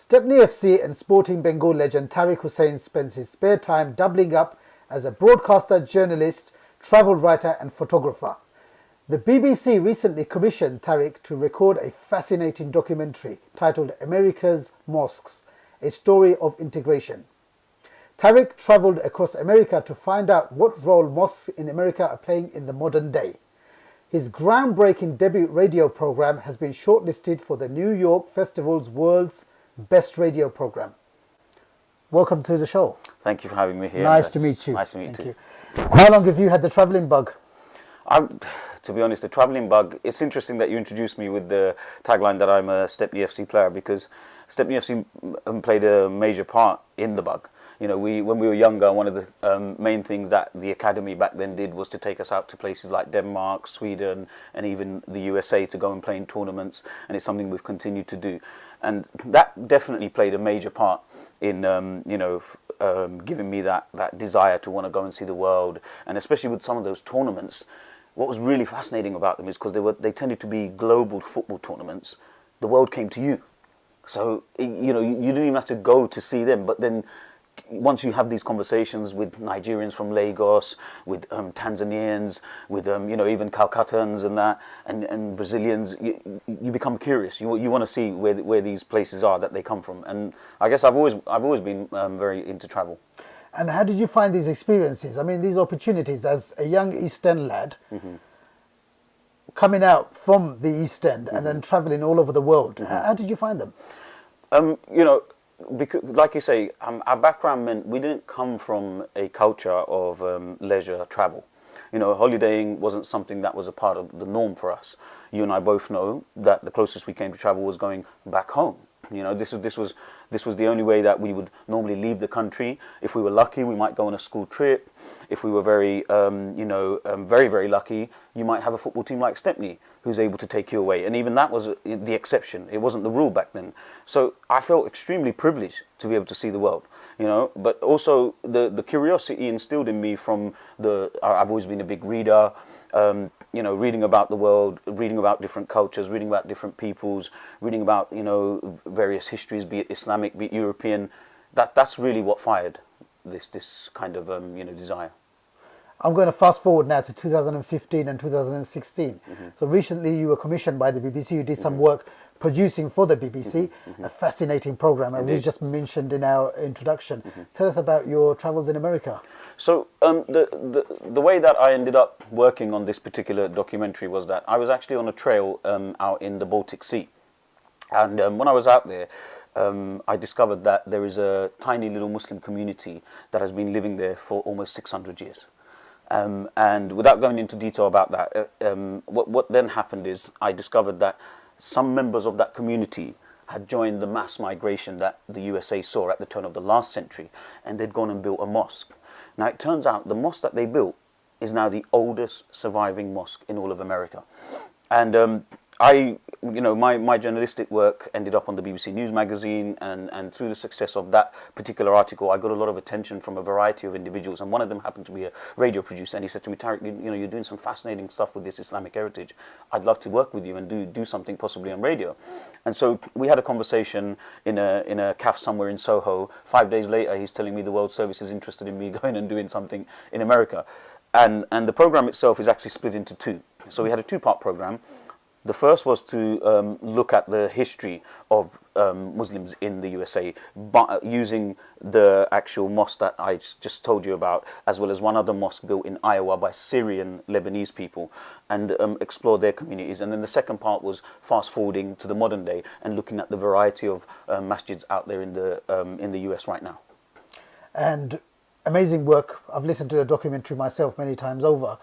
Stepney FC and Sporting Bengal legend Tharik Hussain spends his spare time doubling up as a broadcaster, journalist, travel writer and photographer. The BBC recently commissioned Tharik to record a fascinating documentary titled America's Mosques, a story of integration. Tharik travelled across America to find out what role mosques in America are playing in the modern day. His groundbreaking debut radio program has been shortlisted for the New York Festival's World's Best Radio Program. Welcome to the show. Thank you for having me here. Nice to meet you. Nice to meet you too. How long have you had the travelling bug? To be honest, the travelling bug, it's interesting that you introduced me with the tagline that I'm a Stepney FC player, because Stepney FC played a major part in the bug. You know, when we were younger, one of the main things that the academy back then did was to take us out to places like Denmark, Sweden, and even the USA to go and play in tournaments, and it's something we've continued to do. And that definitely played a major part in, giving me that desire to want to go and see the world. And especially with some of those tournaments, what was really fascinating about them is because they tended to be global football tournaments. The world came to you. So, you didn't even have to go to see them, but then once you have these conversations with Nigerians from Lagos, with Tanzanians, with even Calcuttans and that, and Brazilians, you become curious. You want to see where these places are that they come from. And I guess I've always been very into travel. And how did you find these experiences? I mean, these opportunities as a young East End lad, coming out from the East End and then travelling all over the world. How did you find them? Because, like you say, our background meant we didn't come from a culture of leisure travel. Holidaying wasn't something that was a part of the norm for us. You and I both know that the closest we came to travel was going back home. This was the only way that we would normally leave the country. If we were lucky, we might go on a school trip. If we were very, very, very lucky, you might have a football team like Stepney who's able to take you away. And even that was the exception. It wasn't the rule back then. So I felt extremely privileged to be able to see the world, But also the curiosity instilled in me from I've always been a big reader, reading about the world, reading about different cultures, reading about different peoples, reading about, various histories, be it Islamic, be it European. That's really what fired this kind of, desire. I'm going to fast forward now to 2015 and 2016. So recently you were commissioned by the BBC. You did some work producing for the BBC, a fascinating program, and we just mentioned in our introduction. Tell us about your travels in America. So the way that I ended up working on this particular documentary was that I was actually on a trail out in the Baltic Sea. And when I was out there, I discovered that there is a tiny little Muslim community that has been living there for almost 600 years. And without going into detail about that, what then happened is I discovered that some members of that community had joined the mass migration that the USA saw at the turn of the last century, and they'd gone and built a mosque. Now it turns out the mosque that they built is now the oldest surviving mosque in all of America. And my journalistic work ended up on the BBC News magazine, and through the success of that particular article, I got a lot of attention from a variety of individuals, and one of them happened to be a radio producer, and he said to me, Tharik, you're doing some fascinating stuff with this Islamic heritage. I'd love to work with you and do something possibly on radio. And so we had a conversation in a cafe somewhere in Soho. 5 days later, he's telling me the World Service is interested in me going and doing something in America. And the program itself is actually split into two. So we had a two-part program. The first was to look at the history of Muslims in the USA, but using the actual mosque that I just told you about, as well as one other mosque built in Iowa by Syrian Lebanese people, and explore their communities. And then the second part was fast forwarding to the modern day and looking at the variety of masjids out there in the US right now. And amazing work. I've listened to the documentary myself many times over.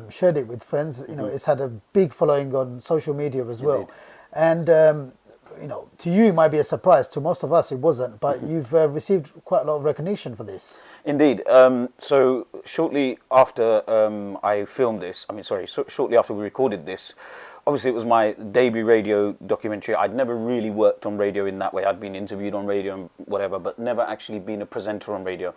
Shared it with friends. It's had a big following on social media as well. And to you it might be a surprise. To most of us it wasn't, but you've received quite a lot of recognition for this. Indeed. So shortly after I filmed this, shortly after we recorded this, obviously it was my debut radio documentary. I'd never really worked on radio in that way. I'd been interviewed on radio and whatever, but never actually been a presenter on radio.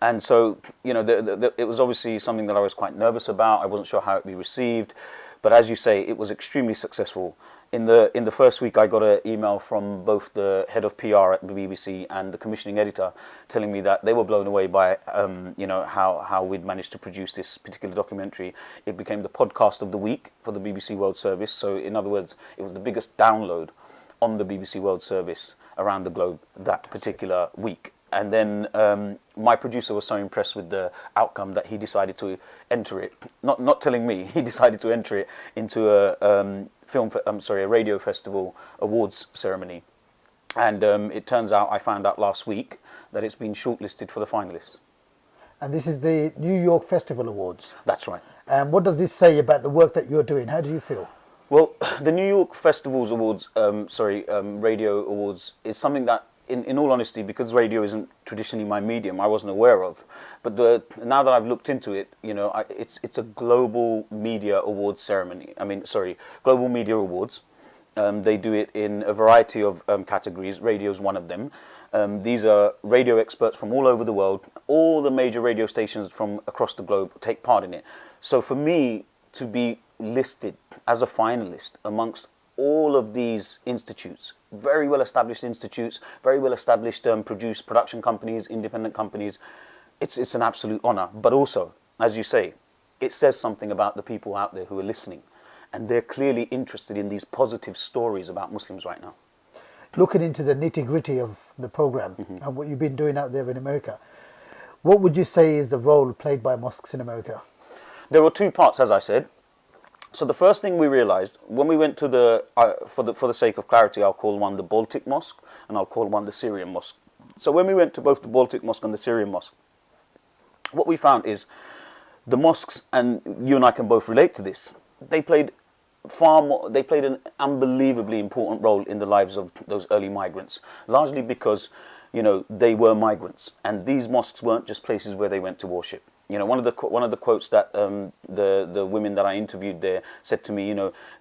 And so, it was obviously something that I was quite nervous about. I wasn't sure how it would be received. But as you say, it was extremely successful. in the first week, I got an email from both the head of PR at the BBC and the commissioning editor, telling me that they were blown away by how we'd managed to produce this particular documentary. It became the podcast of the week for the BBC World Service. So, in other words, it was the biggest download on the BBC World Service around the globe that particular week. And then my producer was so impressed with the outcome that he decided to enter it. Not telling me, he decided to enter it into a radio festival awards ceremony. And it turns out, I found out last week, that it's been shortlisted for the finalists. And this is the New York Festival Awards. That's right. And what does this say about the work that you're doing? How do you feel? Well, the New York Festivals Awards, Radio Awards, is something that, in all honesty, because radio isn't traditionally my medium, I wasn't aware of. But now that I've looked into it, it's a global media awards ceremony. Global media awards. They do it in a variety of categories. Radio is one of them. These are radio experts from all over the world. All the major radio stations from across the globe take part in it. So for me to be listed as a finalist amongst all of these institutes, very well established institutes, very well established production companies, independent companies, it's an absolute honor. But also, as you say, it says something about the people out there who are listening, and they're clearly interested in these positive stories about Muslims right now. Looking into the nitty-gritty of the program and what you've been doing out there in America, what would you say is the role played by mosques in America? There were two parts, as I said. So the first thing we realized when we went to for the sake of clarity, I'll call one the Baltic Mosque and I'll call one the Syrian Mosque. So when we went to both the Baltic Mosque and the Syrian Mosque, what we found is the mosques, and you and I can both relate to this, they played an unbelievably important role in the lives of those early migrants, largely because, they were migrants, and these mosques weren't just places where they went to worship. One of the quotes that the women that I interviewed there said to me,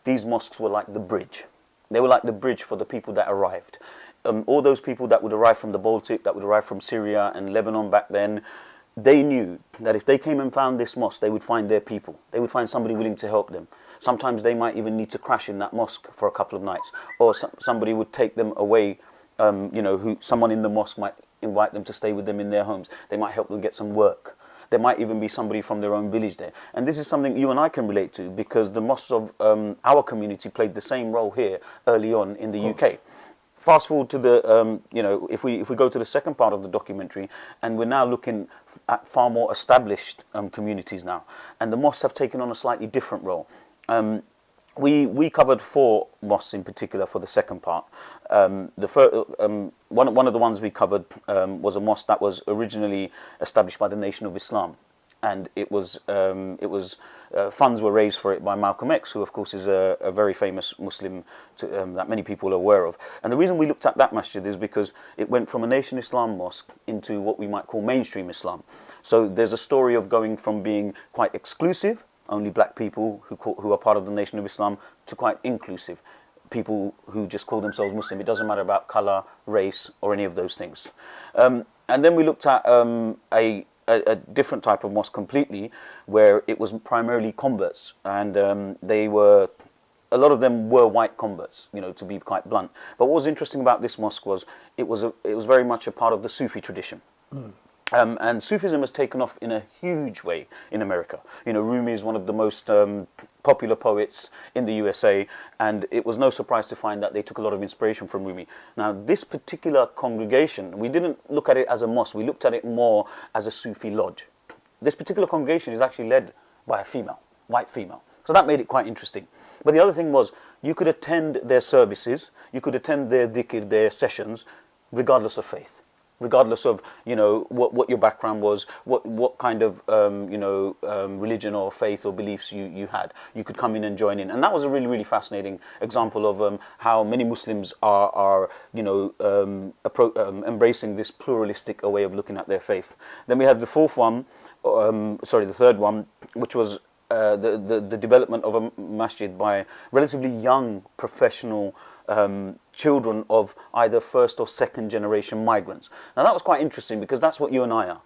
these mosques were like the bridge. They were like the bridge for the people that arrived. All those people that would arrive from the Baltic, that would arrive from Syria and Lebanon back then, they knew that if they came and found this mosque, they would find their people. They would find somebody willing to help them. Sometimes they might even need to crash in that mosque for a couple of nights, or somebody would take them away. Someone in the mosque might invite them to stay with them in their homes. They might help them get some work. There might even be somebody from their own village there. And this is something you and I can relate to, because the mosques of our community played the same role here early on in the UK. Fast forward to the, if we go to the second part of the documentary, and we're now looking at far more established communities now. And the mosques have taken on a slightly different role. We covered 4 mosques in particular for the second part. One of the ones we covered was a mosque that was originally established by the Nation of Islam, and it was funds were raised for it by Malcolm X, who of course is a very famous Muslim that many people are aware of. And the reason we looked at that masjid is because it went from a Nation Islam mosque into what we might call mainstream Islam. So there's a story of going from being quite exclusive, only black people who are part of the Nation of Islam, to quite inclusive, people who just call themselves Muslim. It doesn't matter about colour, race, or any of those things. And then we looked at a different type of mosque completely, where it was primarily converts, and a lot of them were white converts, to be quite blunt. But what was interesting about this mosque was it was very much a part of the Sufi tradition. And Sufism has taken off in a huge way in America. Rumi is one of the most popular poets in the USA, and it was no surprise to find that they took a lot of inspiration from Rumi. Now, this particular congregation, we didn't look at it as a mosque, we looked at it more as a Sufi lodge. This particular congregation is actually led by a female, white female. So that made it quite interesting. But the other thing was, you could attend their services, you could attend their dhikr, their sessions, regardless of faith. Regardless of what your background was, what kind of religion or faith or beliefs you had, you could come in and join in, and that was a really, really fascinating example of how many Muslims are embracing this pluralistic way of looking at their faith. Then we had the third one, which was the development of a masjid by relatively young professional children of either first or second generation migrants. Now that was quite interesting, because that's what you and I are.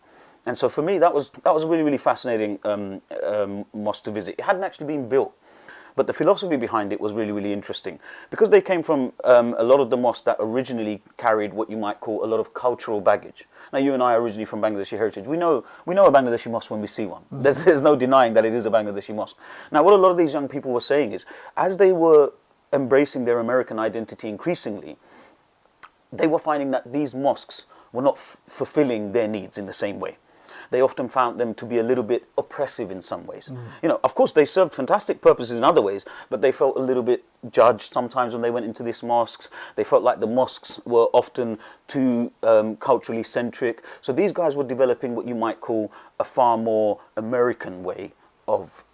And so for me, that was a really, really fascinating mosque to visit. It hadn't actually been built, But the philosophy behind it was really, really interesting because they came from a lot of the mosques that originally carried what you might call a lot of cultural baggage. Now, you and I are originally from Bangladeshi heritage. We know a Bangladeshi mosque when we see one. There's no denying that it is a Bangladeshi mosque. Now, what a lot of these young people were saying is, as they were embracing their American identity increasingly, they were finding that these mosques were not fulfilling their needs in the same way. They often found them to be a little bit oppressive in some ways. You know, of course, they served fantastic purposes in other ways, but they felt a little bit judged sometimes when they went into these mosques. They felt like the mosques were often too culturally centric. So these guys were developing what you might call a far more American way of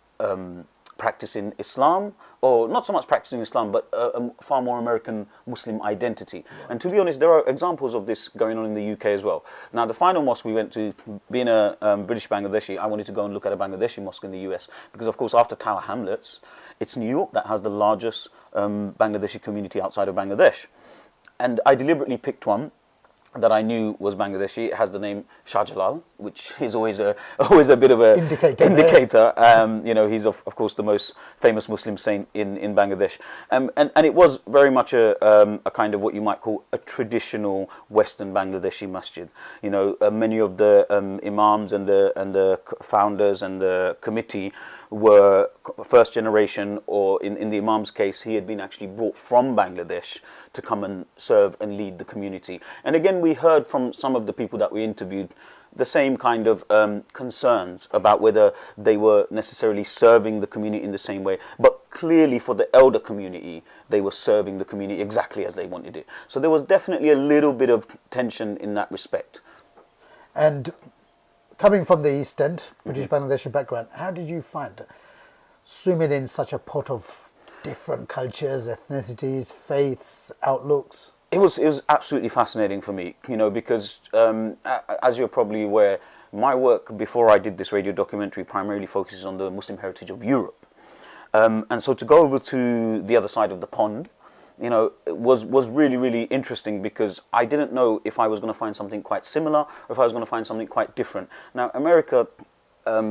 practicing Islam, or not so much practicing Islam, but a far more American Muslim identity. Right. And to be honest, there are examples of this going on in the UK as well. Now, the final mosque we went to, being a British Bangladeshi, I wanted to go and look at a Bangladeshi mosque in the US, because of course after Tower Hamlets, it's New York that has the largest Bangladeshi community outside of Bangladesh. And I deliberately picked one that I knew was Bangladeshi. It has the name Shah Jalal, which is always a bit of a indicator. You know, he's of course the most famous Muslim saint in Bangladesh, and it was very much a kind of what you might call a traditional Western Bangladeshi masjid. You know, many of the imams and the founders and the committee were first generation, or in the imam's case, he had been actually brought from Bangladesh to come and serve and lead the community. And again, we heard from some of the people that we interviewed the same kind of concerns about whether they were necessarily serving the community in the same way, but clearly for the elder community, they were serving the community exactly as they wanted it. So there was definitely a little bit of tension in that respect. And coming from the East End, British Bangladeshi background, how did you find swimming in such a pot of different cultures, ethnicities, faiths, outlooks? It was absolutely fascinating for me, you know, because as you're probably aware, my work before I did this radio documentary primarily focuses on the Muslim heritage of Europe. And so to go over to the other side of the pond, you know, it was really, really interesting, because I didn't know if I was going to find something quite similar or if I was going to find something quite different. Now, America,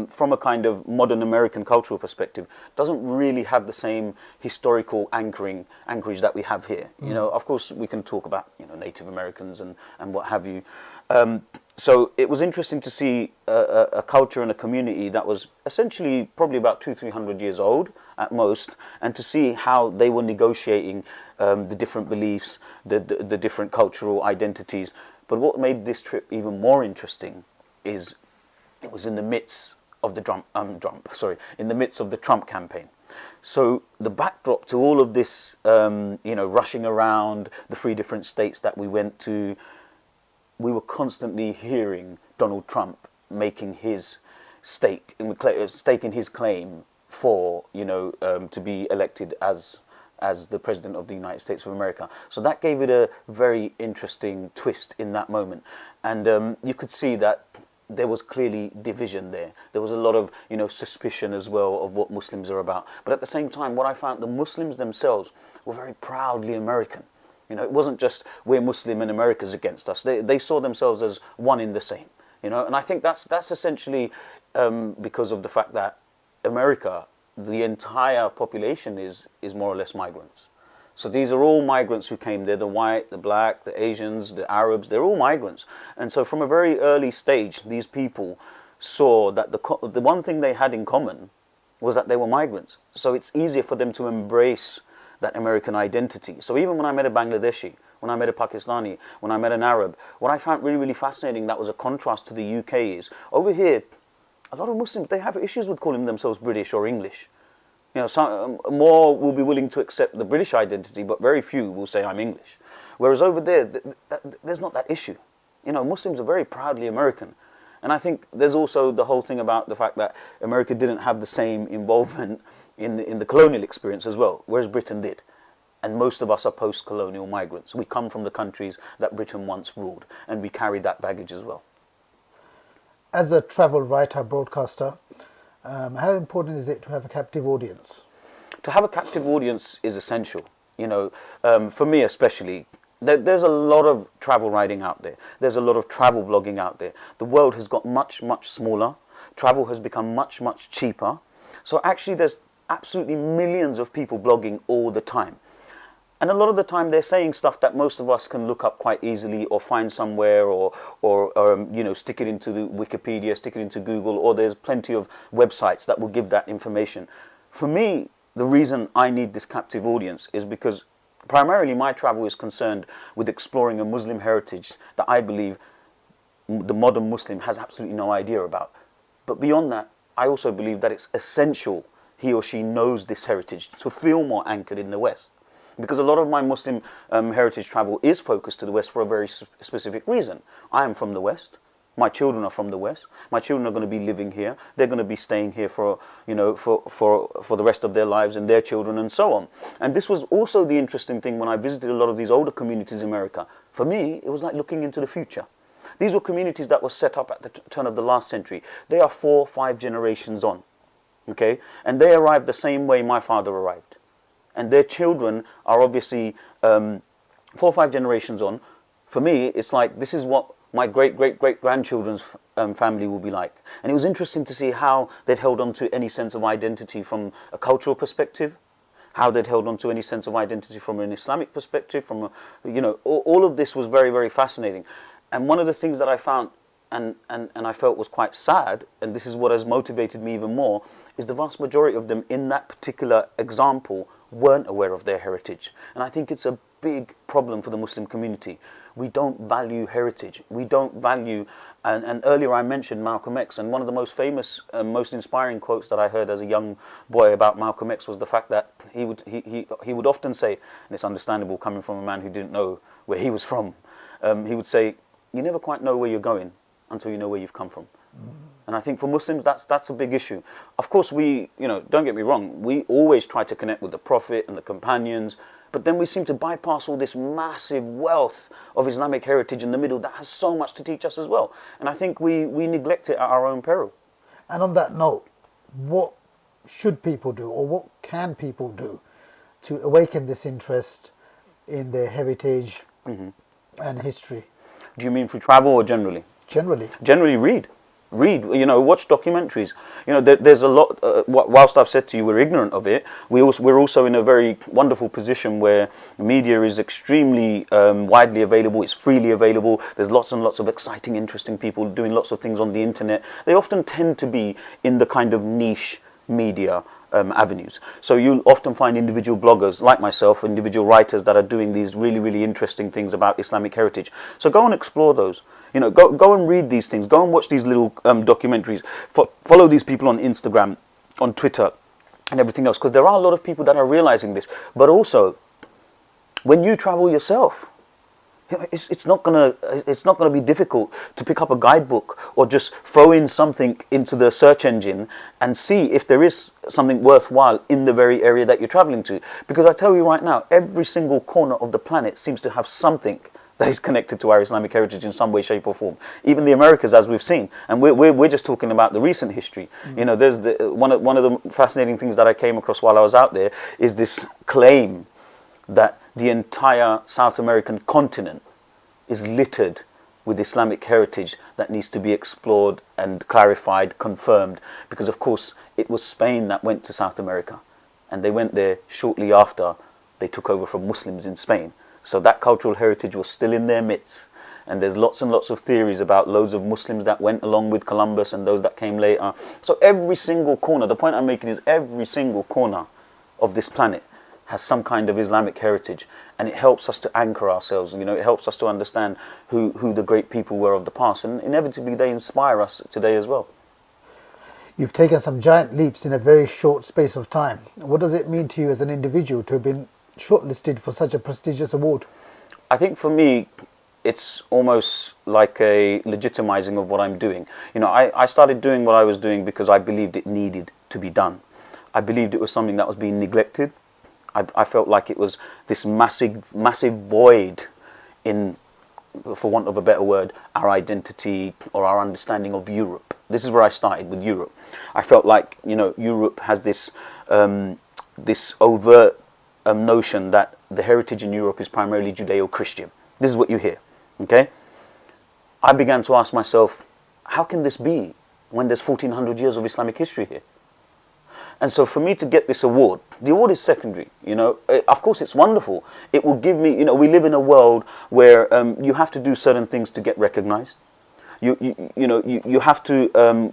from a kind of modern American cultural perspective, doesn't really have the same historical anchorage that we have here. You know, of course, we can talk about, you know, Native Americans and what have you. So it was interesting to see a culture and a community that was essentially probably about 200-300 years old at most, and to see how they were negotiating the different beliefs, the different cultural identities. But what made this trip even more interesting is it was in the midst of the Trump campaign. So the backdrop to all of this, you know, rushing around the 3 different states that we went to, we were constantly hearing Donald Trump making his staking his claim for, you know, to be elected as the President of the United States of America. So that gave it a very interesting twist in that moment. And you could see that there was clearly division there. There was a lot of, you know, suspicion as well of what Muslims are about. But at the same time, what I found, the Muslims themselves were very proudly American. You know, it wasn't just we're Muslim and America's against us. They saw themselves as one in the same. You know, and I think that's essentially because of the fact that America, the entire population is more or less migrants. So these are all migrants who came there, the white, the black, the Asians, the Arabs, they're all migrants. And so from a very early stage, these people saw that the one thing they had in common was that they were migrants. So it's easier for them to embrace that American identity. So even when I met a Bangladeshi, when I met a Pakistani, when I met an Arab, what I found really, really fascinating, that was a contrast to the UK, is over here, a lot of Muslims, they have issues with calling themselves British or English. You know, some more will be willing to accept the British identity, but very few will say I'm English. Whereas over there, there's not that issue. You know, Muslims are very proudly American. And I think there's also the whole thing about the fact that America didn't have the same involvement in the colonial experience as well, whereas Britain did. And most of us are post-colonial migrants. We come from the countries that Britain once ruled, and we carry that baggage as well. As a travel writer, broadcaster, how important is it to have a captive audience? To have a captive audience is essential. You know, for me especially, there's a lot of travel writing out there. There's a lot of travel blogging out there. The world has got much, much smaller. Travel has become much, much cheaper. So actually there's absolutely millions of people blogging all the time. And a lot of the time they're saying stuff that most of us can look up quite easily or find somewhere, or stick it into the Wikipedia, stick it into Google, or there's plenty of websites that will give that information. For me, the reason I need this captive audience is because primarily my travel is concerned with exploring a Muslim heritage that I believe the modern Muslim has absolutely no idea about. But beyond that, I also believe that it's essential he or she knows this heritage to feel more anchored in the West. Because a lot of my Muslim heritage travel is focused to the West for a very specific reason. I am from the West. My children are from the West. My children are going to be living here. They're going to be staying here for the rest of their lives, and their children, and so on. And this was also the interesting thing when I visited a lot of these older communities in America. For me, it was like looking into the future. These were communities that were set up at the turn of the last century. They are 4 or 5 generations on, okay? And they arrived the same way my father arrived. And their children are obviously 4 or 5 generations on. For me, it's like, this is what my great-great-great-grandchildren's family will be like. And it was interesting to see how they'd held on to any sense of identity from a cultural perspective, how they'd held on to any sense of identity from an Islamic perspective, all of this was very, very fascinating. And one of the things that I found and I felt was quite sad, and this is what has motivated me even more, is the vast majority of them in that particular example weren't aware of their heritage. And I think it's a big problem for the Muslim community. We don't value heritage. We don't value, and earlier I mentioned Malcolm X, and one of the most famous, most inspiring quotes that I heard as a young boy about Malcolm X was the fact that he would often say, and it's understandable coming from a man who didn't know where he was from, he would say, you never quite know where you're going until you know where you've come from. And I think for Muslims, that's a big issue. Of course, don't get me wrong, we always try to connect with the Prophet and the companions, but then we seem to bypass all this massive wealth of Islamic heritage in the middle that has so much to teach us as well. And I think we neglect it at our own peril. And on that note, what should people do, or what can people do to awaken this interest in their heritage and history? Do you mean through travel or generally? Generally. Generally, read, watch documentaries. There's a lot, whilst I've said to you we're ignorant of it, we're also in a very wonderful position where media is extremely widely available, it's freely available, there's lots and lots of exciting, interesting people doing lots of things on the internet. They often tend to be in the kind of niche media avenues. So you'll often find individual bloggers like myself, individual writers that are doing these really, really interesting things about Islamic heritage. So go and explore those. Go and read these things. Go and watch these little documentaries. Follow these people on Instagram, on Twitter, and everything else. Because there are a lot of people that are realizing this. But also, when you travel yourself, it's not gonna be difficult to pick up a guidebook or just throw in something into the search engine and see if there is something worthwhile in the very area that you're traveling to. Because I tell you right now, every single corner of the planet seems to have something that is connected to our Islamic heritage in some way, shape or form. Even the Americas, as we've seen. And we're just talking about the recent history. There's one of the fascinating things that I came across while I was out there is this claim that the entire South American continent is littered with Islamic heritage that needs to be explored and clarified, confirmed. Because of course, it was Spain that went to South America. And they went there shortly after they took over from Muslims in Spain. So that cultural heritage was still in their midst. And there's lots and lots of theories about loads of Muslims that went along with Columbus and those that came later. So every single corner, the point I'm making is every single corner of this planet has some kind of Islamic heritage. And it helps us to anchor ourselves. It helps us to understand who the great people were of the past. And inevitably they inspire us today as well. You've taken some giant leaps in a very short space of time. What does it mean to you as an individual to have been shortlisted for such a prestigious award? I think for me, it's almost like a legitimizing of what I'm doing. I started doing what I was doing because I believed it needed to be done. I believed it was something that was being neglected. I felt like it was this massive void in, for want of a better word, our identity or our understanding of Europe. This is where I started with Europe. I felt like, Europe has this overt notion that the heritage in Europe is primarily Judeo-Christian. This is what you hear, okay? I began to ask myself, how can this be when there's 1400 years of Islamic history here? And so for me to get this award, the award is secondary, you know. Of course it's wonderful. It will give me, you know, we live in a world where you have to do certain things to get recognized. You have to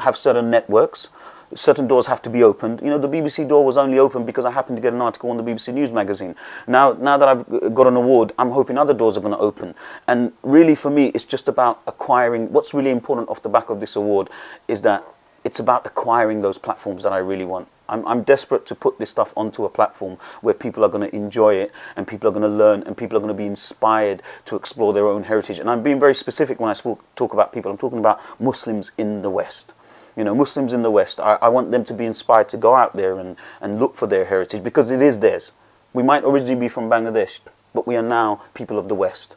have certain networks. Certain doors have to be opened. You know, the BBC door was only open because I happened to get an article on the BBC News magazine. Now that I've got an award, I'm hoping other doors are going to open. And really for me, it's just about acquiring, what's really important off the back of this award is that it's about acquiring those platforms that I really want. I'm desperate to put this stuff onto a platform where people are going to enjoy it and people are going to learn and people are going to be inspired to explore their own heritage. And I'm being very specific when I talk about people. I'm talking about Muslims in the West. You know, Muslims in the West, I want them to be inspired to go out there and look for their heritage because it is theirs. We might originally be from Bangladesh, but we are now people of the West.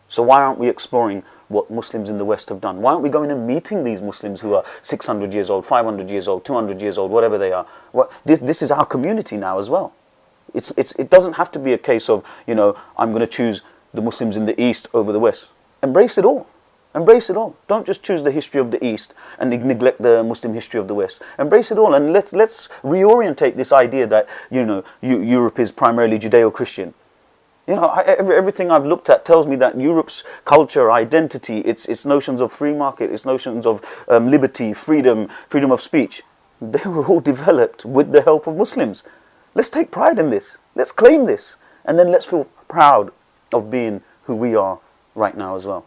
So why aren't we exploring what Muslims in the West have done? Why aren't we going and meeting these Muslims who are 600 years old, 500 years old, 200 years old, whatever they are? Well, this is our community now as well. It doesn't have to be a case of, you know, I'm going to choose the Muslims in the East over the West. Embrace it all. Embrace it all. Don't just choose the history of the East and neglect the Muslim history of the West. Embrace it all, and let's reorientate this idea that, you know, Europe is primarily Judeo-Christian. You know, everything I've looked at tells me that Europe's culture, identity, its notions of free market, its notions of liberty, freedom of speech, they were all developed with the help of Muslims. Let's take pride in this. Let's claim this, and then let's feel proud of being who we are right now as well.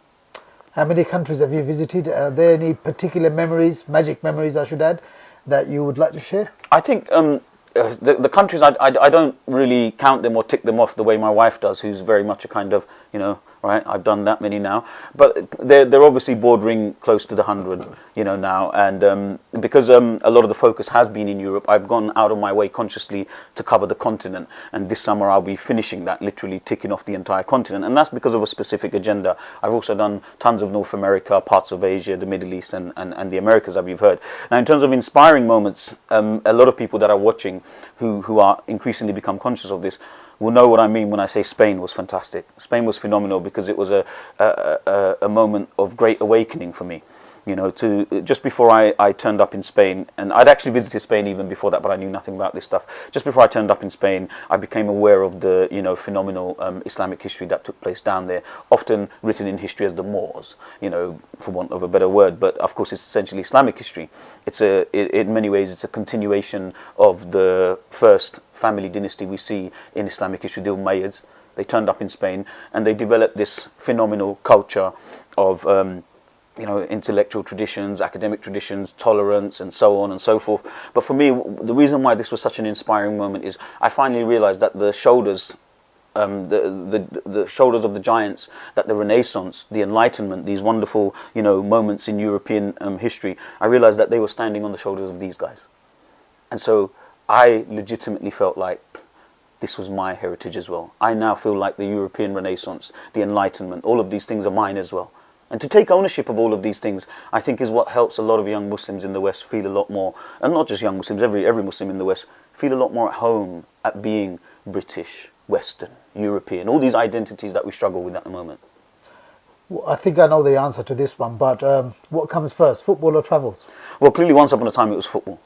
How many countries have you visited? Are there any particular memories, magic memories I should add, that you would like to share? I think the countries, I don't really count them or tick them off the way my wife does, who's very much a kind of, you know, right, I've done that many now. But they're obviously bordering close to the 100, you know, now. And because a lot of the focus has been in Europe, I've gone out of my way consciously to cover the continent. And this summer I'll be finishing that, literally ticking off the entire continent. And that's because of a specific agenda. I've also done tons of North America, parts of Asia, the Middle East, and the Americas, as you've heard. Now, in terms of inspiring moments, a lot of people that are watching who are increasingly become conscious of this will know what I mean when I say Spain was fantastic. Spain was phenomenal because it was a moment of great awakening for me. You know, just before I turned up in Spain, and I'd actually visited Spain even before that, but I knew nothing about this stuff. Just before I turned up in Spain, I became aware of the, you know, phenomenal Islamic history that took place down there, often written in history as the Moors, you know, for want of a better word. But of course, it's essentially Islamic history. In many ways, it's a continuation of the first family dynasty we see in Islamic history, the Umayyads. They turned up in Spain and they developed this phenomenal culture of you know, intellectual traditions, academic traditions, tolerance, and so on and so forth. But for me, the reason why this was such an inspiring moment is I finally realized that the shoulders, the shoulders of the giants, that the Renaissance, the Enlightenment, these wonderful, you know, moments in European history, I realized that they were standing on the shoulders of these guys. And so I legitimately felt like this was my heritage as well. I now feel like the European Renaissance, the Enlightenment, all of these things are mine as well. And to take ownership of all of these things, I think, is what helps a lot of young Muslims in the West feel a lot more, and not just young Muslims, every Muslim in the West, feel a lot more at home at being British, Western, European, all these identities that we struggle with at the moment. Well, I think I know the answer to this one, but what comes first, football or travels? Well, clearly once upon a time it was football.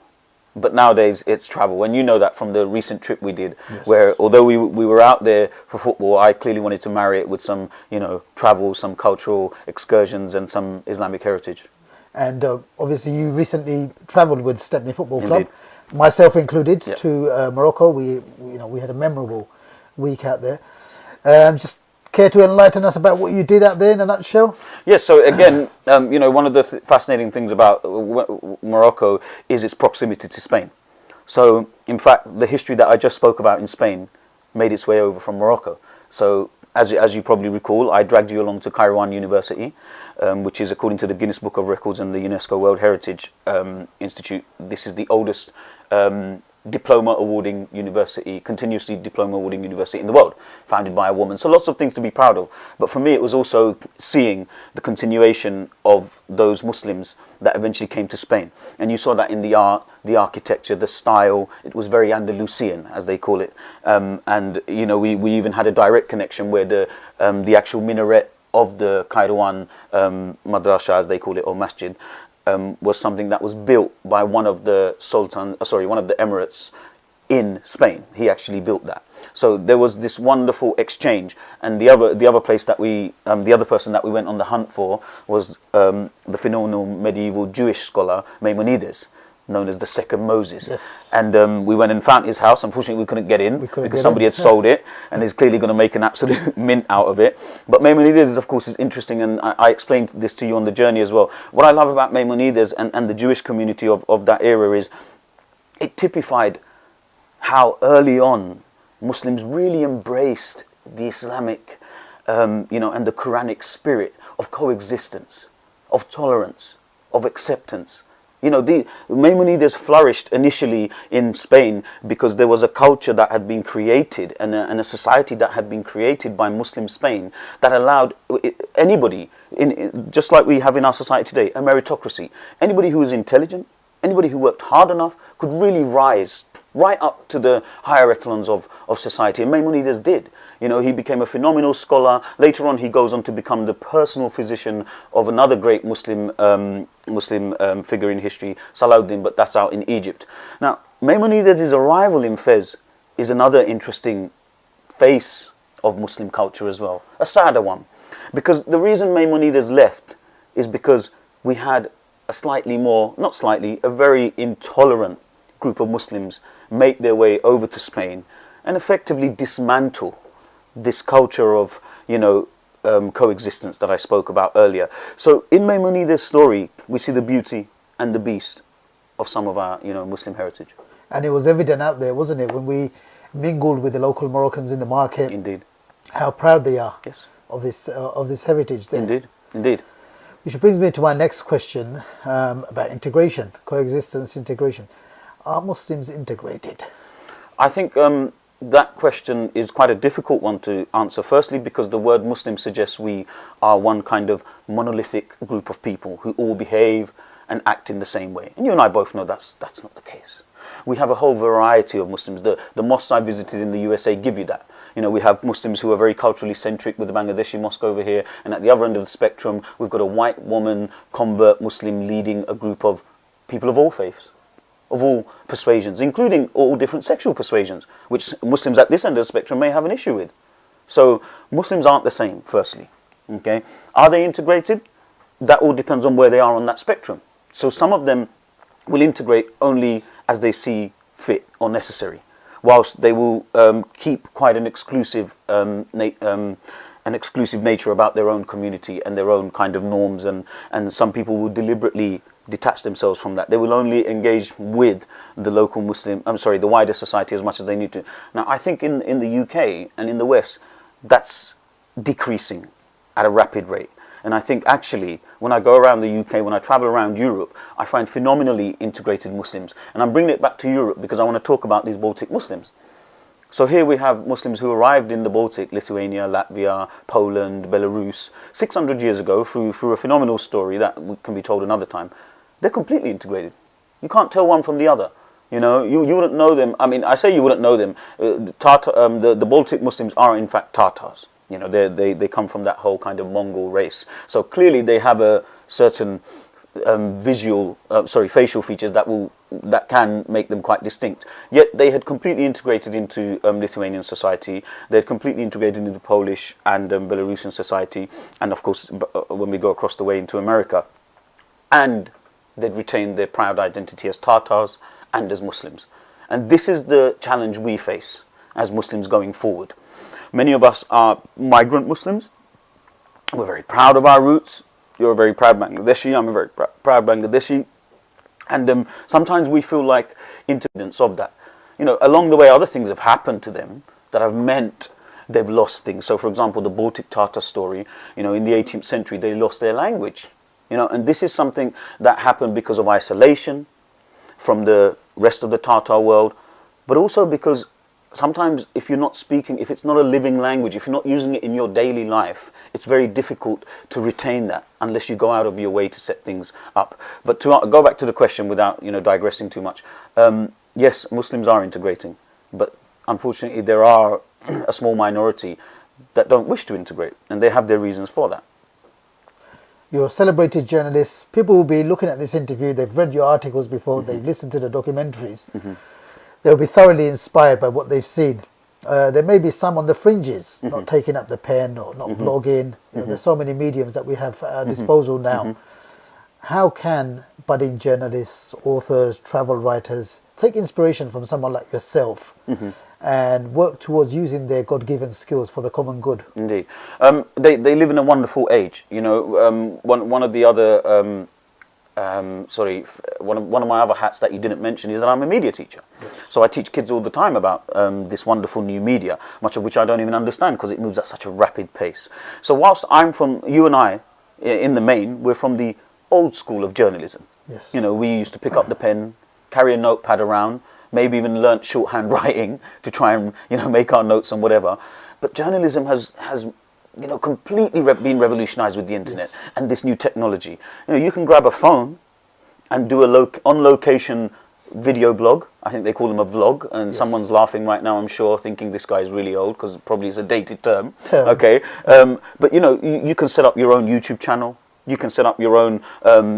But nowadays it's travel, and you know that from the recent trip we did, yes, where although we were out there for football, I clearly wanted to marry it with some, you know, travel, some cultural excursions, and some Islamic heritage. And obviously, you recently travelled with Stepney Football Club, Indeed. Myself included, Yep, to Morocco. We had a memorable week out there. Just care to enlighten us about what you did out there in a nutshell? Yes, so again, you know, one of the fascinating things about Morocco is its proximity to Spain. So, in fact, the history that I just spoke about in Spain made its way over from Morocco. So, as you probably recall, I dragged you along to Kairouan University, which is, according to the Guinness Book of Records and the UNESCO World Heritage Institute, this is the oldest diploma awarding university, continuously diploma awarding university in the world, founded by a woman. So lots of things to be proud of. But for me, it was also seeing the continuation of those Muslims that eventually came to Spain. And you saw that in the art, the architecture, the style. It was very Andalusian, as they call it. And, you know, we even had a direct connection where the actual minaret of the Kairouan madrasa, as they call it, or masjid, was something that was built by one of the one of the emirates in Spain. He actually built that. So there was this wonderful exchange, and the other place that the other person that we went on the hunt for was the phenomenal medieval Jewish scholar Maimonides, known as the second Moses. Yes. And we went and found his house. Unfortunately, we couldn't get in because somebody had sold it, and is clearly going to make an absolute mint out of it. But Maimonides, of course, is interesting, and I explained this to you on the journey as well. What I love about Maimonides and the Jewish community of that era is it typified how early on Muslims really embraced the Islamic, and the Quranic spirit of coexistence, of tolerance, of acceptance. The Maimonides flourished initially in Spain because there was a culture that had been created and a society that had been created by Muslim Spain that allowed anybody, just like we have in our society today, a meritocracy. Anybody who was intelligent, anybody who worked hard enough could really rise right up to the higher echelons of society. And Maimonides did. He became a phenomenal scholar. Later on, he goes on to become the personal physician of another great Muslim figure in history, Salahuddin, but that's out in Egypt. Now, Maimonides' arrival in Fez is another interesting face of Muslim culture as well, a sadder one. Because the reason Maimonides left is because we had a very intolerant group of Muslims make their way over to Spain and effectively dismantle this culture of, coexistence that I spoke about earlier. So in Maimonides' story, we see the beauty and the beast of some of our, Muslim heritage. And it was evident out there, wasn't it, when we mingled with the local Moroccans in the market. Indeed. How proud they are. Yes. Of this heritage there. Indeed. Which brings me to my next question about integration, coexistence, integration. Are Muslims integrated? I think that question is quite a difficult one to answer. Firstly, because the word Muslim suggests we are one kind of monolithic group of people who all behave and act in the same way. And you and I both know that's not the case. We have a whole variety of Muslims. The mosques I visited in the USA give you that. We have Muslims who are very culturally centric with the Bangladeshi mosque over here, and at the other end of the spectrum, we've got a white woman convert Muslim leading a group of people of all faiths, of all persuasions, including all different sexual persuasions, which Muslims at this end of the spectrum may have an issue with. So Muslims aren't the same, firstly. Okay? Are they integrated? That all depends on where they are on that spectrum. So some of them will integrate only as they see fit or necessary, whilst they will keep quite an exclusive nature about their own community and their own kind of norms, and some people will deliberately detach themselves from that. They will only engage with the local the wider society as much as they need to. Now, I think in the UK and in the West, that's decreasing at a rapid rate. And I think actually, when I go around the UK, when I travel around Europe, I find phenomenally integrated Muslims. And I'm bringing it back to Europe because I want to talk about these Baltic Muslims. So here we have Muslims who arrived in the Baltic, Lithuania, Latvia, Poland, Belarus, 600 years ago through a phenomenal story that can be told another time. They're completely integrated. You can't tell one from the other. You wouldn't know them. I mean, I say you wouldn't know them. The Baltic Muslims are in fact Tatars. They come from that whole kind of Mongol race. So clearly they have a certain facial features that can make them quite distinct. Yet they had completely integrated into Lithuanian society. They had completely integrated into Polish and Belarusian society, and of course when we go across the way into America, and they'd retained their proud identity as Tatars and as Muslims. And this is the challenge we face as Muslims going forward. Many of us are migrant Muslims. We're very proud of our roots. You're a very proud Bangladeshi. I'm a very proud Bangladeshi. And sometimes we feel like interdependence of that. Along the way, other things have happened to them that have meant they've lost things. So, for example, the Baltic Tatar story, in the 18th century, they lost their language. And this is something that happened because of isolation from the rest of the Tatar world, but also because sometimes if you're not speaking, if it's not a living language, if you're not using it in your daily life, it's very difficult to retain that unless you go out of your way to set things up. But to go back to the question without digressing too much, yes, Muslims are integrating, but unfortunately there are a small minority that don't wish to integrate, and they have their reasons for that. You're a celebrated journalist. People will be looking at this interview. They've read your articles before. They've listened to the documentaries. They'll be thoroughly inspired by what they've seen. There may be some on the fringes, not taking up the pen or not blogging. You know, there's so many mediums that we have at our disposal now. How can budding journalists, authors, travel writers take inspiration from someone like yourself and work towards using their God-given skills for the common good? Indeed. They live in a wonderful age. You know, one of the other... one of my other hats that you didn't mention is that I'm a media teacher. So I teach kids all the time about this wonderful new media, much of which I don't even understand because it moves at such a rapid pace. So whilst you and I, in the main, we're from the old school of journalism. Yes. You know, we used to pick up the pen, carry a notepad around, maybe even learnt shorthand writing to try and, you know, make our notes and whatever. But journalism has you know, completely been revolutionized with the internet and this new technology. You know, you can grab a phone and do a on-location video blog. I think they call them a vlog, and someone's laughing right now, I'm sure, thinking this guy is really old because probably it's a dated term. Okay, but you know, you can set up your own YouTube channel. You can set up your own,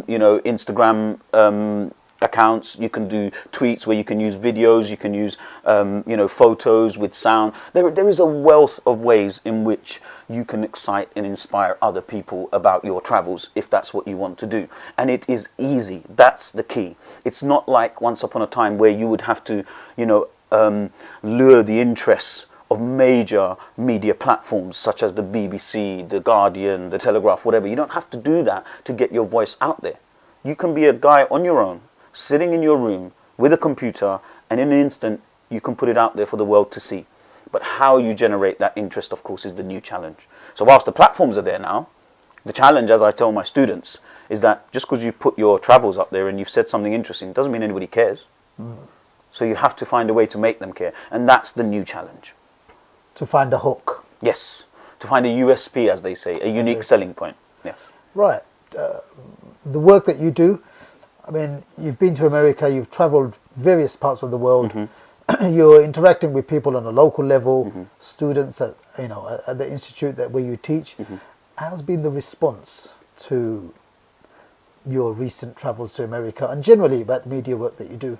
you know, Instagram accounts. You can do tweets where you can use videos. You can use, you know, photos with sound. There is a wealth of ways in which you can excite and inspire other people about your travels if that's what you want to do. And it is easy. That's the key. It's not like once upon a time where you would have to, you know, lure the interests of major media platforms such as the BBC, the Guardian, the Telegraph, whatever. You don't have to do that to get your voice out there. You can be a guy on your own, sitting in your room with a computer, and in an instant you can put it out there for the world to see. But how you generate that interest, of course, is the new challenge. So whilst the platforms are there now, the challenge, as I tell my students, is that just because you've put your travels up there and you've said something interesting doesn't mean anybody cares. So you have to find a way to make them care, and that's the new challenge. To find a hook. Yes, to find a USP, as they say, a unique selling point. Yes. Right. The work that you do, I mean, you've been to America, you've travelled various parts of the world. You're interacting with people on a local level, students at, you know, at the institute where you teach. How's been the response to your recent travels to America and generally about the media work that you do?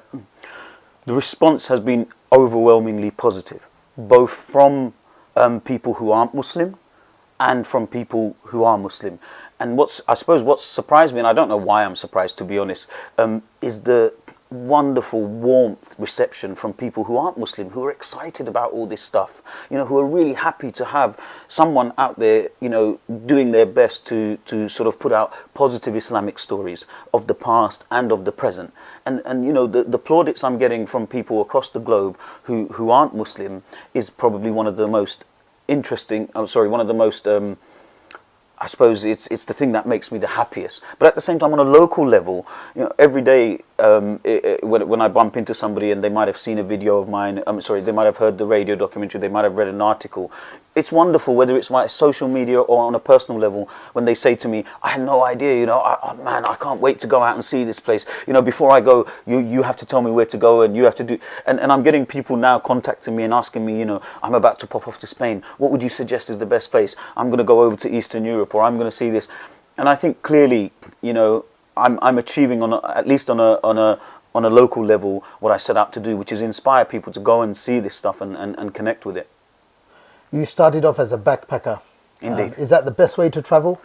The response has been overwhelmingly positive, both from people who aren't Muslim and from people who are Muslim. And I suppose what's surprised me, and I don't know why I'm surprised to be honest, is the wonderful warmth reception from people who aren't Muslim, who are excited about all this stuff, you know, who are really happy to have someone out there, you know, doing their best to sort of put out positive Islamic stories of the past and of the present. And you know, the plaudits I'm getting from people across the globe who aren't Muslim is probably one of the most interesting, one of the most I suppose it's the thing that makes me the happiest. But at the same time, on a local level, you know, every day when I bump into somebody and they might have seen a video of mine, they might have heard the radio documentary, they might have read an article. It's wonderful, whether it's my social media or on a personal level, when they say to me, I had no idea, you know, man, I can't wait to go out and see this place. You know, before I go, you have to tell me where to go, and you have to do... And I'm getting people now contacting me and asking me, you know, I'm about to pop off to Spain. What would you suggest is the best place? I'm going to go over to Eastern Europe, or I'm going to see this. And I think clearly, you know, I'm achieving at least on a local level what I set out to do, which is inspire people to go and see this stuff and connect with it. You started off as a backpacker. Indeed. Is that the best way to travel?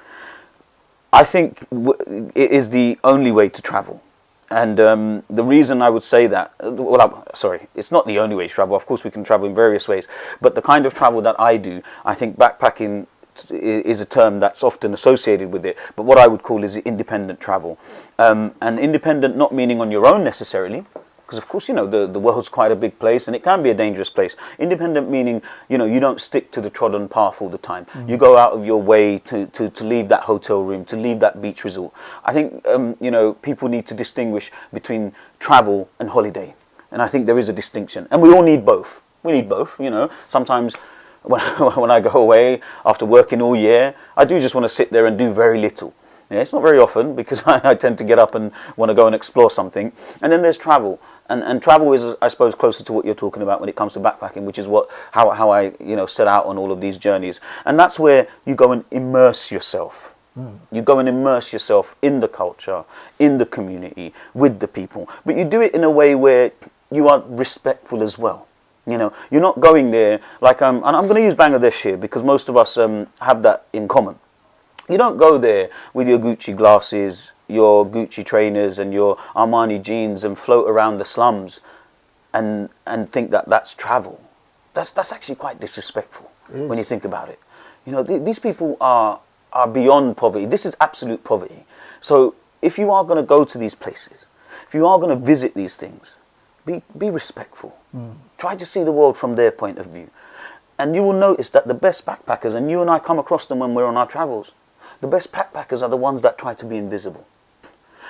I think it is the only way to travel. And the reason I would say that, it's not the only way to travel. Of course, we can travel in various ways. But the kind of travel that I do, I think backpacking is a term that's often associated with it, but what I would call is independent travel. And independent not meaning on your own necessarily, because of course, you know, the world's quite a big place and it can be a dangerous place. Independent meaning, you know, you don't stick to the trodden path all the time. You go out of your way to leave that hotel room, to leave that beach resort. I think, you know, people need to distinguish between travel and holiday. And I think there is a distinction. And we all need both. We need both, you know. Sometimes when I go away after working all year, I do just want to sit there and do very little. Yeah, it's not very often because I tend to get up and want to go and explore something. And then there's travel. And travel is, I suppose, closer to what you're talking about when it comes to backpacking, which is how I, you know, set out on all of these journeys. And that's where you go and immerse yourself You go and immerse yourself in the culture, in the community, with the people. But you do it in a way where you are respectful as well. You know, you're not going there like, and I'm going to use Bangladesh here because most of us have that in common. You don't go there with your Gucci glasses, your Gucci trainers and your Armani jeans and float around the slums and think that that's travel. That's actually quite disrespectful when you think about it. You know, these people are beyond poverty. This is absolute poverty. So if you are going to go to these places, if you are going to visit these things, be respectful. Try to see the world from their point of view. And you will notice that the best backpackers, and you and I come across them when we're on our travels, the best backpackers are the ones that try to be invisible.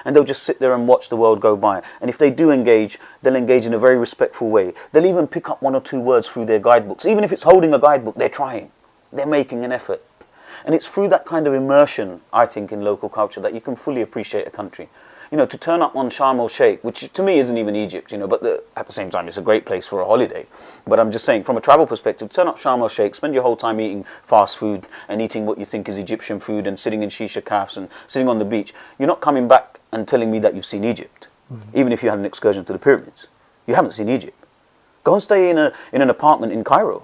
And they'll just sit there and watch the world go by. And if they do engage, they'll engage in a very respectful way. They'll even pick up one or two words through their guidebooks. Even if it's holding a guidebook, they're trying. They're making an effort. And it's through that kind of immersion, I think, in local culture that you can fully appreciate a country. You know, to turn up on Sharm el-Sheikh, which to me isn't even Egypt, you know, but at the same time it's a great place for a holiday. But I'm just saying, from a travel perspective, turn up Sharm el-Sheikh, spend your whole time eating fast food and eating what you think is Egyptian food and sitting in shisha cafes and sitting on the beach. You're not coming back and telling me that you've seen Egypt, even if you had an excursion to the pyramids. You haven't seen Egypt. Go and stay in an apartment in Cairo.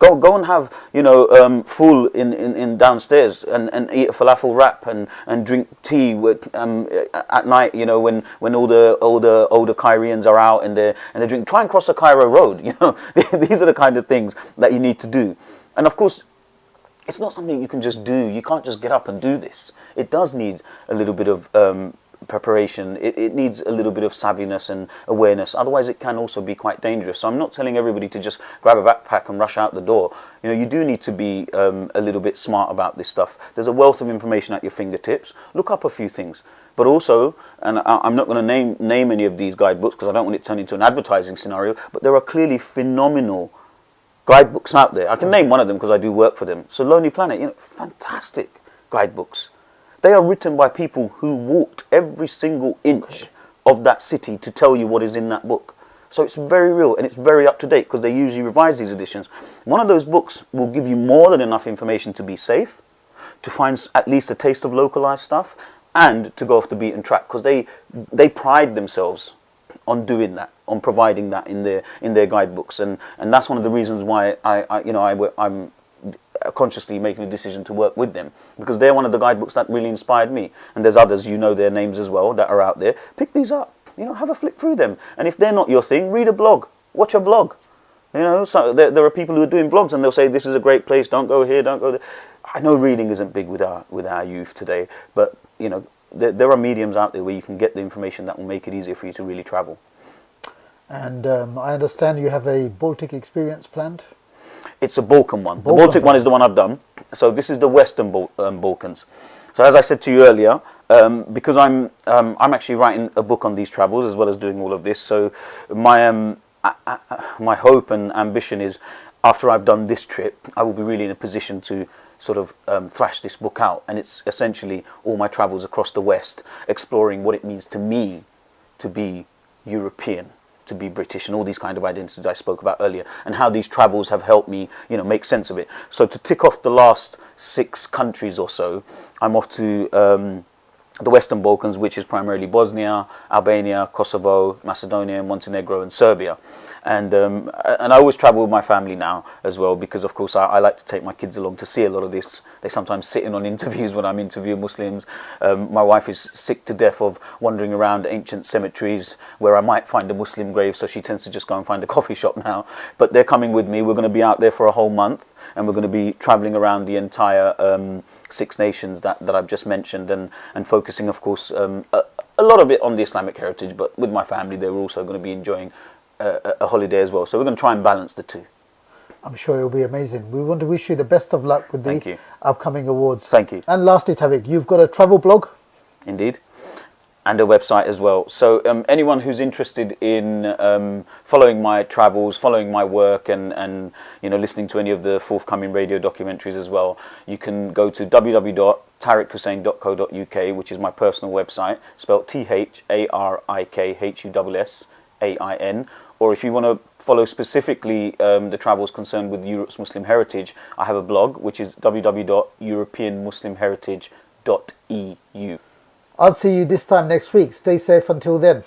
Go and have, you know, full in downstairs and eat a falafel wrap and drink tea with, at night, you know, when all the older Caireans are out and they drink. Try and cross a Cairo road, you know. These are the kind of things that you need to do. And of course, it's not something you can just do. You can't just get up and do this. It does need a little bit of preparation. It needs a little bit of savviness and awareness. Otherwise, it can also be quite dangerous. So I'm not telling everybody to just grab a backpack and rush out the door. You know, you do need to be a little bit smart about this stuff. There's a wealth of information at your fingertips. Look up a few things. But also, and I'm not going to name any of these guidebooks because I don't want it to turn into an advertising scenario, but there are clearly phenomenal guidebooks out there. I can name one of them because I do work for them. So Lonely Planet, you know, fantastic guidebooks. They are written by people who walked every single inch of that city to tell you what is in that book. So it's very real and it's very up to date because they usually revise these editions. One of those books will give you more than enough information to be safe, to find at least a taste of localized stuff, and to go off the beaten track because they pride themselves on doing that, on providing that in their guidebooks, and that's one of the reasons why I'm consciously making a decision to work with them, because they're one of the guidebooks that really inspired me. And there's others, you know their names as well, that are out there. Pick these up, you know, have a flick through them. And if they're not your thing, read a blog, watch a vlog. You know, so there are people who are doing vlogs and they'll say, this is a great place, don't go here, don't go there. I know reading isn't big with our youth today, but, you know, there are mediums out there where you can get the information that will make it easier for you to really travel. And I understand you have a Baltic experience planned? It's a Balkan one. The Baltic one is the one I've done. So this is the Western Balkans. So as I said to you earlier, because I'm actually writing a book on these travels as well as doing all of this. So my hope and ambition is, after I've done this trip, I will be really in a position to sort of thrash this book out. And it's essentially all my travels across the West, exploring what it means to me to be European, to be British, and all these kind of identities I spoke about earlier, and how these travels have helped me, you know, make sense of it. So to tick off the last 6 countries or so, I'm off to the Western Balkans, which is primarily Bosnia, Albania, Kosovo, Macedonia, Montenegro, and Serbia. And I always travel with my family now as well, because of course I like to take my kids along to see a lot of this. They sometimes sit in on interviews when I'm interviewing Muslims. My wife is sick to death of wandering around ancient cemeteries where I might find a Muslim grave, so she tends to just go and find a coffee shop now. But they're coming with me. We're going to be out there for a whole month, and we're going to be traveling around the entire 6 nations that I've just mentioned, and focusing, of course, a lot of it on the Islamic heritage, but with my family, they're also going to be enjoying a holiday as well. So we're going to try and balance the two. I'm sure it'll be amazing. We want to wish you the best of luck with the upcoming awards. Thank you. And lastly, Tharik, you've got a travel blog? Indeed. And a website as well. So anyone who's interested in following my travels, following my work, and you know, listening to any of the forthcoming radio documentaries as well, you can go to www.tharikhussain.co.uk, which is my personal website, spelled THARIKHUSSAIN. Or if you want to follow specifically the travels concerned with Europe's Muslim heritage, I have a blog, which is www.europeanmuslimheritage.com. www.ecc.org.eu. I'll see you this time next week. Stay safe until then.